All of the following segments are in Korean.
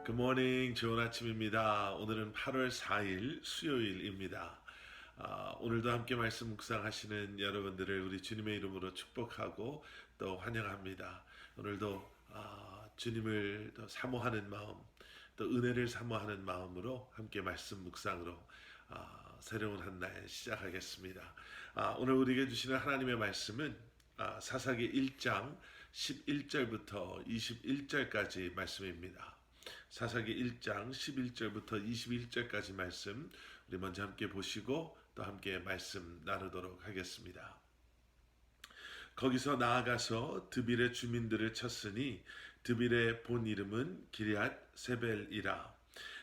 굿모닝, 좋은 아침입니다. 오늘은 8월 4일 수요일입니다. 오늘도 함께 말씀 묵상하시는 여러분들을 우리 주님의 이름으로 축복하고 또 환영합니다. 오늘도 주님을 더 사모하는 마음, 또 은혜를 사모하는 마음으로 함께 말씀 묵상으로 새로운 한 날 시작하겠습니다. 오늘 우리에게 주시는 하나님의 말씀은 사사기 1장 11절부터 21절까지 말씀입니다. 사사기 1장 11절부터 21절까지 말씀 우리 먼저 함께 보시고 또 함께 말씀 나누도록 하겠습니다. 거기서 나아가서 드빌의 주민들을 쳤으니 드빌의 본 이름은 기럇 세벨이라.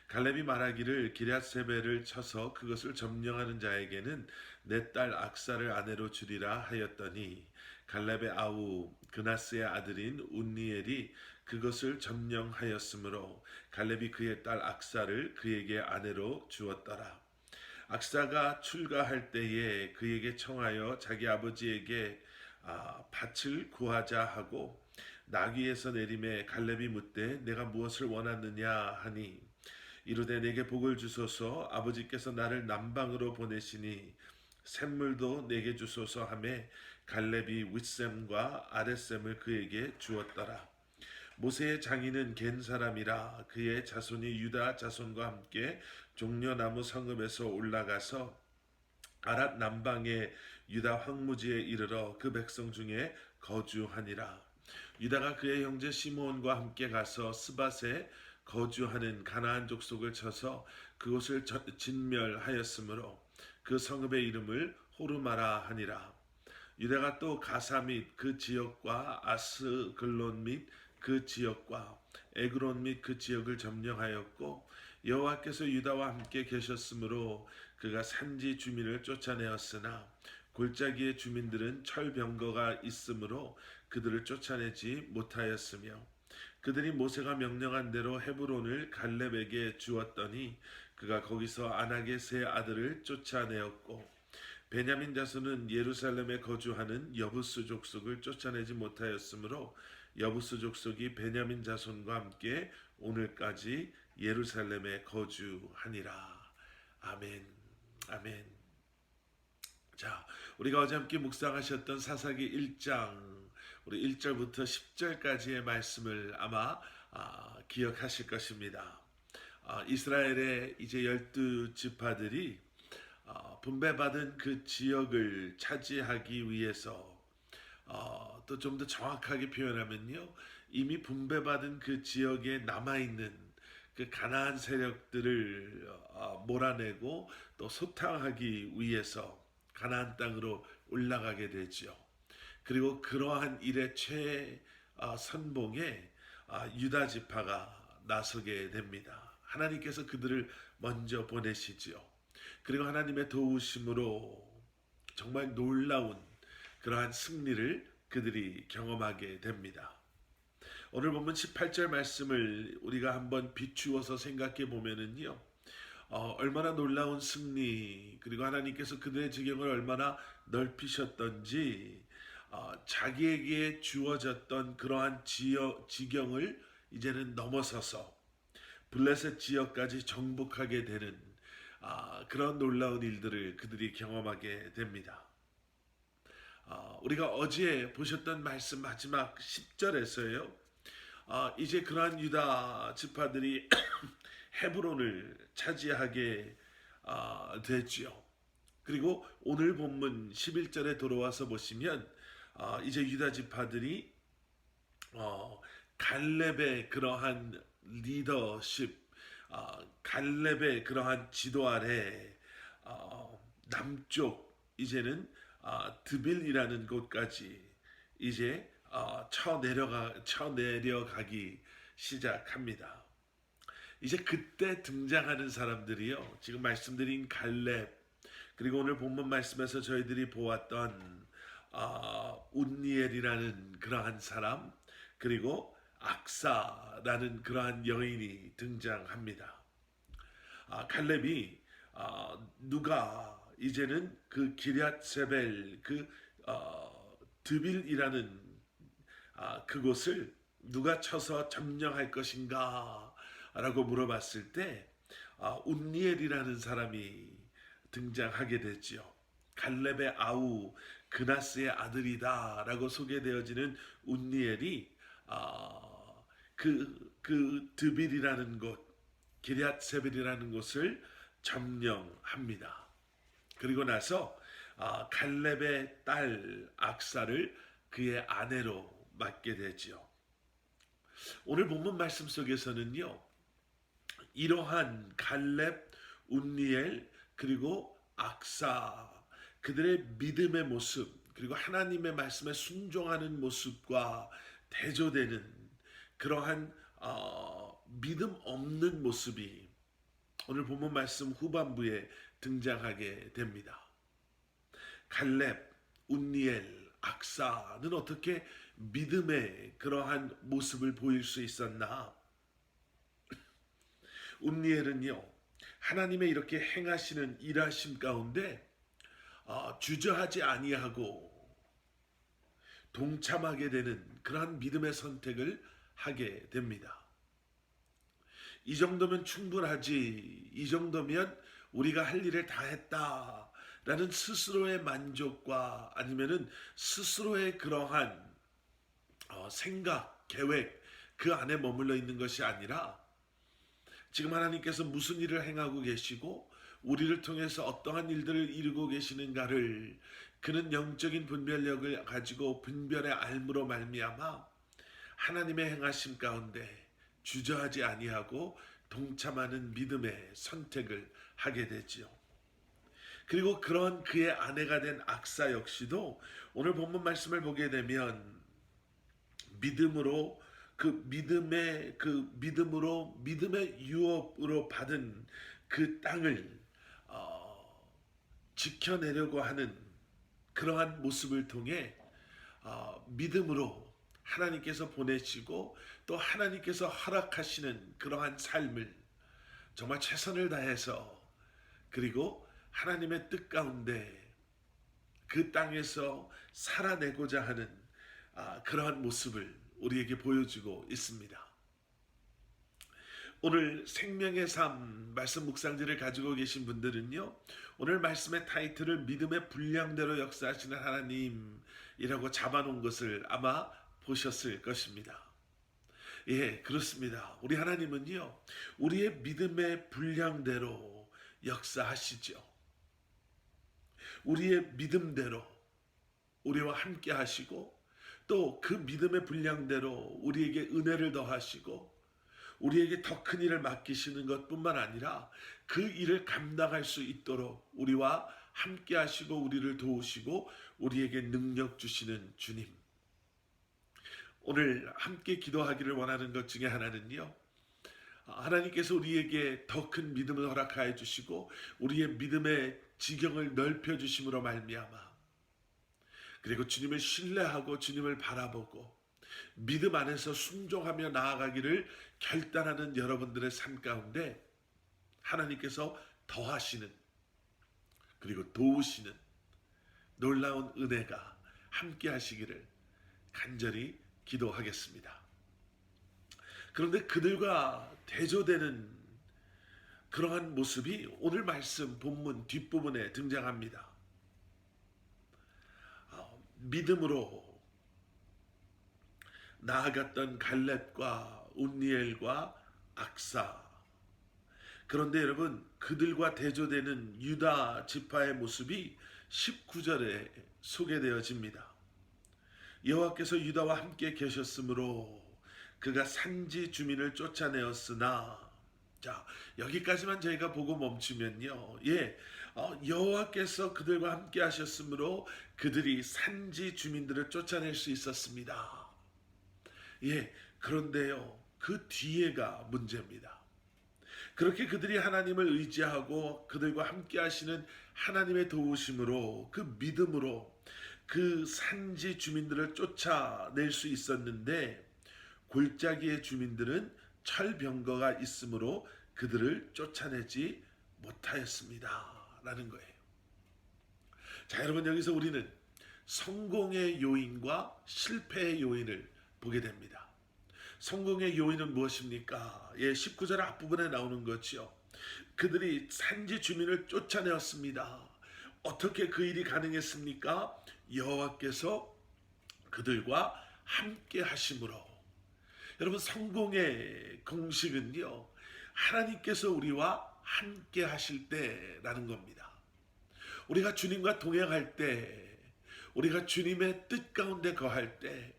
갈렙이 말하기를 기럇 세벨을 쳐서 그것을 점령하는 자에게는 내 딸 악사를 아내로 주리라 하였더니 갈렙의 아우 그나스의 아들인 운니엘이 그것을 점령하였으므로 갈렙이 그의 딸 악사를 그에게 아내로 주었더라. 악사가 출가할 때에 그에게 청하여 자기 아버지에게 밭을 구하자 하고 나귀에서 내림에 갈렙이 묻되 내가 무엇을 원하느냐 하니 이르되 내게 복을 주소서 아버지께서 나를 남방으로 보내시니 샘물도 내게 주소서 하매 갈렙이 윗샘과 아랫샘을 그에게 주었더라. 모세의 장인은 겐 사람이라 그의 자손이 유다 자손과 함께 종려나무 성읍에서 올라가서 아랏 남방의 유다 황무지에 이르러 그 백성 중에 거주하니라. 유다가 그의 형제 시므온과 함께 가서 스밧에 거주하는 가나안 족속을 쳐서 그곳을 진멸하였으므로 그 성읍의 이름을 호르마라 하니라. 유다가 또 가사 및 그 지역과 아스글론 및 그 지역과 에그론 및 그 지역을 점령하였고 여호와께서 유다와 함께 계셨으므로 그가 산지 주민을 쫓아내었으나 골짜기의 주민들은 철병거가 있으므로 그들을 쫓아내지 못하였으며 그들이 모세가 명령한 대로 헤브론을 갈렙에게 주었더니 그가 거기서 아낙의 세 아들을 쫓아내었고 베냐민 자손은 예루살렘에 거주하는 여부스 족속을 쫓아내지 못하였으므로 여부스 족속이 베냐민 자손과 함께 오늘까지 예루살렘에 거주하니라. 아멘. 아멘. 자, 우리가 어제 함께 묵상하셨던 사사기 1장 우리 1절부터 10절까지의 말씀을 아마 기억하실 것입니다. 이스라엘의 이제 12지파들이 분배받은 그 지역을 차지하기 위해서 또 좀 더 정확하게 표현하면요, 이미 분배받은 그 지역에 남아있는 그 가나안 세력들을 몰아내고 또 소탕하기 위해서 가나안 땅으로 올라가게 되죠. 그리고 그러한 일의 최선봉에 유다 지파가 나서게 됩니다. 하나님께서 그들을 먼저 보내시지요. 그리고 하나님의 도우심으로 정말 놀라운 그러한 승리를 그들이 경험하게 됩니다. 오늘 보면 18절 말씀을 우리가 한번 비추어서 생각해 보면은요, 얼마나 놀라운 승리, 그리고 하나님께서 그들의 지경을 얼마나 넓히셨던지, 자기에게 주어졌던 그러한 지경을 이제는 넘어서서 블레셋 지역까지 정복하게 되는 그런 놀라운 일들을 그들이 경험하게 됩니다. 우리가 어제 보셨던 말씀 마지막 10절에서요. 이제 그러한 유다 지파들이 헤브론을 차지하게 되지요. 그리고 오늘 본문 11절에 돌아와서 보시면 이제 유다 지파들이 갈렙의 그러한 리더십, 갈렙의 그러한 지도 아래 남쪽 이제는 드빌이라는 곳까지 이제 쳐내려가기 시작합니다. 이제 그때 등장하는 사람들이요, 지금 말씀드린 갈렙, 그리고 오늘 본문 말씀에서 저희들이 보았던 운니엘이라는 그러한 사람, 그리고 악사라는 그러한 여인이 등장합니다. 갈렙이 누가 이제는 그 기럇 세벨 그 드빌이라는 그곳을 누가 쳐서 점령할 것인가 라고 물어봤을 때 운니엘이라는 사람이 등장하게 됐지요. 갈렙의 아우 그나스의 아들이다라고 소개되어지는 운니엘이 그 드빌이라는 곳, 기럇세벨이라는 곳을 점령합니다. 그리고 나서 갈렙의 딸 악사를 그의 아내로 맡게 되지요. 오늘 본문 말씀 속에서는요, 이러한 갈렙, 운니엘 그리고 악사 그들의 믿음의 모습 그리고 하나님의 말씀에 순종하는 모습과 대조되는 그러한 믿음 없는 모습이 오늘 본문 말씀 후반부에 등장하게 됩니다. 갈렙, 운니엘, 악사는 어떻게 믿음의 그러한 모습을 보일 수 있었나? 운니엘은요, 하나님의 이렇게 행하시는 일하심 가운데 주저하지 아니하고 동참하게 되는 그러한 믿음의 선택을 하게 됩니다. 이 정도면 충분하지, 이 정도면 우리가 할 일을 다 했다라는 스스로의 만족과 아니면은 스스로의 그러한 생각, 계획 그 안에 머물러 있는 것이 아니라 지금 하나님께서 무슨 일을 행하고 계시고 우리를 통해서 어떠한 일들을 이루고 계시는가를 그는 영적인 분별력을 가지고 분별의 알므로 말미암아 하나님의 행하심 가운데 주저하지 아니하고 동참하는 믿음의 선택을 하게 되지요. 그리고 그런 그의 아내가 된 악사 역시도 오늘 본문 말씀을 보게 되면 믿음으로 믿음의 유업으로 받은 그 땅을 지켜내려고 하는 그러한 모습을 통해 믿음으로 하나님께서 보내시고 또 하나님께서 허락하시는 그러한 삶을 정말 최선을 다해서 그리고 하나님의 뜻 가운데 그 땅에서 살아내고자 하는 그러한 모습을 우리에게 보여주고 있습니다. 오늘 생명의 삶 말씀 묵상지를 가지고 계신 분들은요, 오늘 말씀의 타이틀을 믿음의 분량대로 역사하시는 하나님이라고 잡아놓은 것을 아마 보셨을 것입니다. 예, 그렇습니다. 우리 하나님은요, 우리의 믿음의 분량대로 역사하시죠. 우리의 믿음대로 우리와 함께 하시고 또 그 믿음의 분량대로 우리에게 은혜를 더하시고 우리에게 더 큰 일을 맡기시는 것뿐만 아니라 그 일을 감당할 수 있도록 우리와 함께 하시고 우리를 도우시고 우리에게 능력 주시는 주님. 오늘 함께 기도하기를 원하는 것 중에 하나는요, 하나님께서 우리에게 더 큰 믿음을 허락하여 주시고 우리의 믿음의 지경을 넓혀 주심으로 말미암아 그리고 주님을 신뢰하고 주님을 바라보고 믿음 안에서 순종하며 나아가기를 결단하는 여러분들의 삶 가운데 하나님께서 더하시는 그리고 도우시는 놀라운 은혜가 함께 하시기를 간절히 기도하겠습니다. 그런데 그들과 대조되는 그러한 모습이 오늘 말씀 본문 뒷부분에 등장합니다. 믿음으로 나아갔던 갈렙과 운니엘과 악사. 그런데 여러분, 그들과 대조되는 유다 지파의 모습이 19절에 소개되어집니다. 여호와께서 유다와 함께 계셨으므로 그가 산지 주민을 쫓아내었으나, 자, 여기까지만 저희가 보고 멈추면요, 여호와께서 그들과 함께 하셨으므로 그들이 산지 주민들을 쫓아낼 수 있었습니다. 그런데요, 그 뒤에가 문제입니다. 그렇게 그들이 하나님을 의지하고 그들과 함께 하시는 하나님의 도우심으로 그 믿음으로 그 산지 주민들을 쫓아낼 수 있었는데 골짜기의 주민들은 철병거가 있으므로 그들을 쫓아내지 못하였습니다. 라는 거예요. 자, 여러분, 여기서 우리는 성공의 요인과 실패의 요인을 보게 됩니다. 성공의 요인은 무엇입니까? 19절 앞부분에 나오는 거지요. 그들이 산지 주민을 쫓아내었습니다. 어떻게 그 일이 가능했습니까? 여호와께서 그들과 함께 하심으로. 여러분, 성공의 공식은요, 하나님께서 우리와 함께 하실 때라는 겁니다. 우리가 주님과 동행할 때, 우리가 주님의 뜻 가운데 거할 때,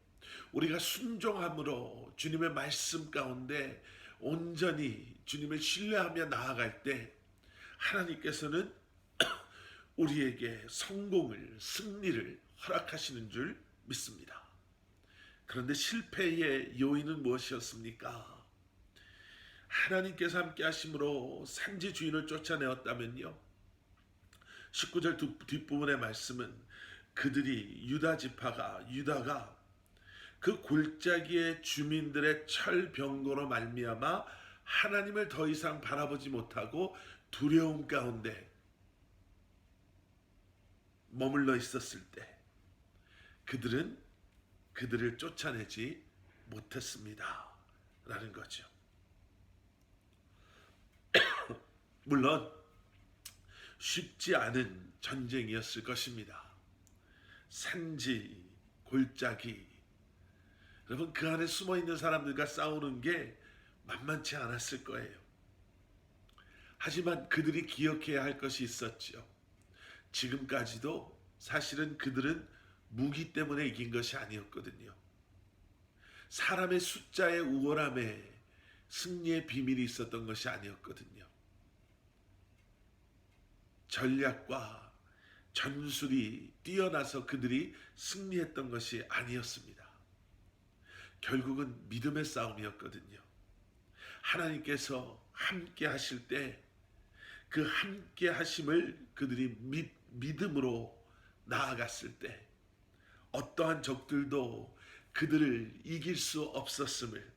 우리가 순종함으로 주님의 말씀 가운데 온전히 주님을 신뢰하며 나아갈 때, 하나님께서는 우리에게 성공을, 승리를 허락하시는 줄 믿습니다. 그런데 실패의 요인은 무엇이었습니까? 하나님께서 함께 하심으로 산지 주인을 쫓아내었다면요, 19절 뒷부분의 말씀은 그들이 유다가 그 골짜기의 주민들의 철병거로 말미암아 하나님을 더 이상 바라보지 못하고 두려움 가운데 머물러 있었을 때 그들은 그들을 쫓아내지 못했습니다 라는 거죠. 물론 쉽지 않은 전쟁이었을 것입니다. 산지, 골짜기, 여러분, 그 안에 숨어있는 사람들과 싸우는 게 만만치 않았을 거예요. 하지만 그들이 기억해야 할 것이 있었죠. 지금까지도 사실은 그들은 무기 때문에 이긴 것이 아니었거든요. 사람의 숫자의 우월함에 승리의 비밀이 있었던 것이 아니었거든요. 전략과 전술이 뛰어나서 그들이 승리했던 것이 아니었습니다. 결국은 믿음의 싸움이었거든요. 하나님께서 함께 하실 때 그 함께 하심을 그들이 믿음으로 나아갔을 때 어떠한 적들도 그들을 이길 수 없었음을,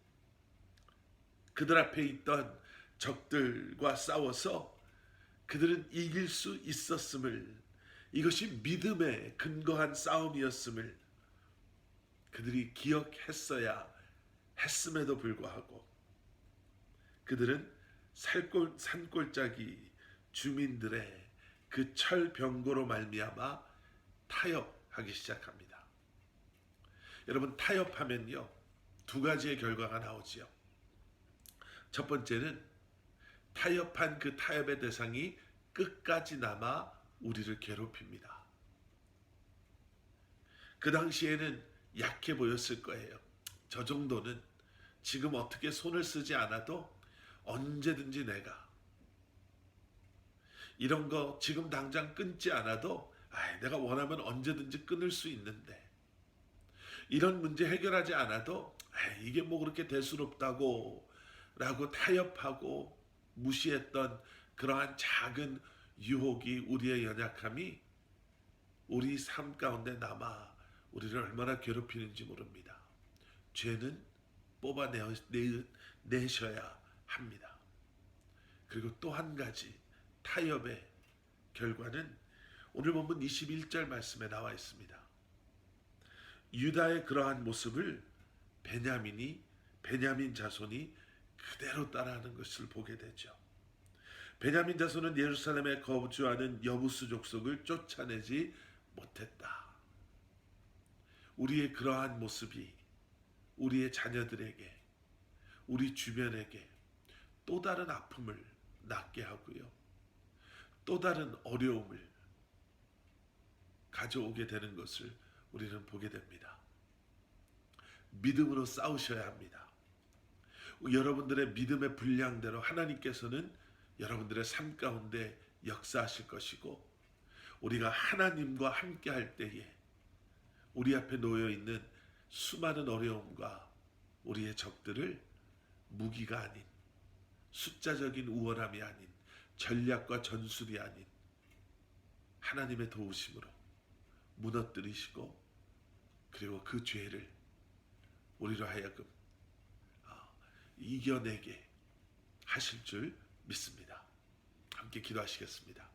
그들 앞에 있던 적들과 싸워서 그들은 이길 수 있었음을, 이것이 믿음에 근거한 싸움이었음을 그들이 기억했어야 했음에도 불구하고 그들은 산골짜기 주민들의 그 철병거로 말미암아 타협하기 시작합니다. 여러분, 타협하면요, 두 가지의 결과가 나오지요. 첫 번째는 타협한 그 타협의 대상이 끝까지 남아 우리를 괴롭힙니다. 그 당시에는 약해 보였을 거예요. 저 정도는 지금 어떻게 손을 쓰지 않아도 언제든지 이런 거 지금 당장 끊지 않아도 내가 원하면 언제든지 끊을 수 있는데, 이런 문제 해결하지 않아도 이게 뭐 그렇게 대수롭다고 라고 타협하고 무시했던 그러한 작은 유혹이, 우리의 연약함이 우리 삶 가운데 남아 우리를 얼마나 괴롭히는지 모릅니다. 죄는 뽑아내셔야 합니다. 그리고 또 한 가지 타협의 결과는 오늘 본문 21절 말씀에 나와 있습니다. 유다의 그러한 모습을 베냐민 자손이 그대로 따라하는 것을 보게 되죠. 베냐민 자손은 예루살렘에 거주하는 여부수 족속을 쫓아내지 못했다. 우리의 그러한 모습이 우리의 자녀들에게, 우리 주변에게 또 다른 아픔을 낳게 하고요, 또 다른 어려움을 가져오게 되는 것을 우리는 보게 됩니다. 믿음으로 싸우셔야 합니다. 여러분들의 믿음의 분량대로 하나님께서는 여러분들의 삶 가운데 역사하실 것이고, 우리가 하나님과 함께 할 때에 우리 앞에 놓여 있는 수많은 어려움과 우리의 적들을 무기가 아닌, 숫자적인 우월함이 아닌, 전략과 전술이 아닌 하나님의 도우심으로 무너뜨리시고, 그리고 그 죄를 우리로 하여금 이겨내게 하실 줄 믿습니다. 함께 기도하시겠습니다.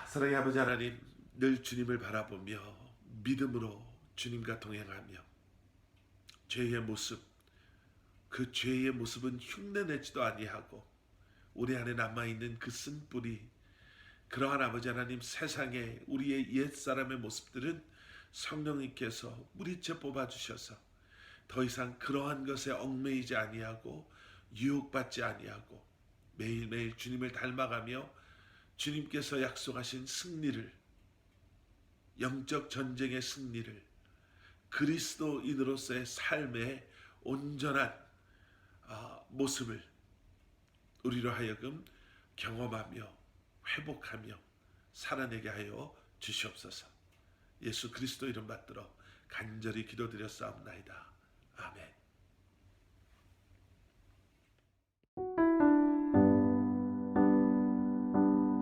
사랑의 아버지 하나님, 늘 주님을 바라보며 믿음으로 주님과 동행하며 죄의 모습, 그 죄의 모습은 흉내내지도 아니하고 우리 안에 남아있는 그 쓴뿌리, 그러한 아버지 하나님, 세상에 우리의 옛사람의 모습들은 성령님께서 무리채 뽑아주셔서 더 이상 그러한 것에 얽매이지 아니하고 유혹받지 아니하고 매일매일 주님을 닮아가며 주님께서 약속하신 승리를, 영적 전쟁의 승리를, 그리스도인으로서의 삶의 온전한 모습을 우리로 하여금 경험하며 회복하며 살아내게 하여 주시옵소서. 예수 그리스도 이름 받들어 간절히 기도드렸사옵나이다. 아멘.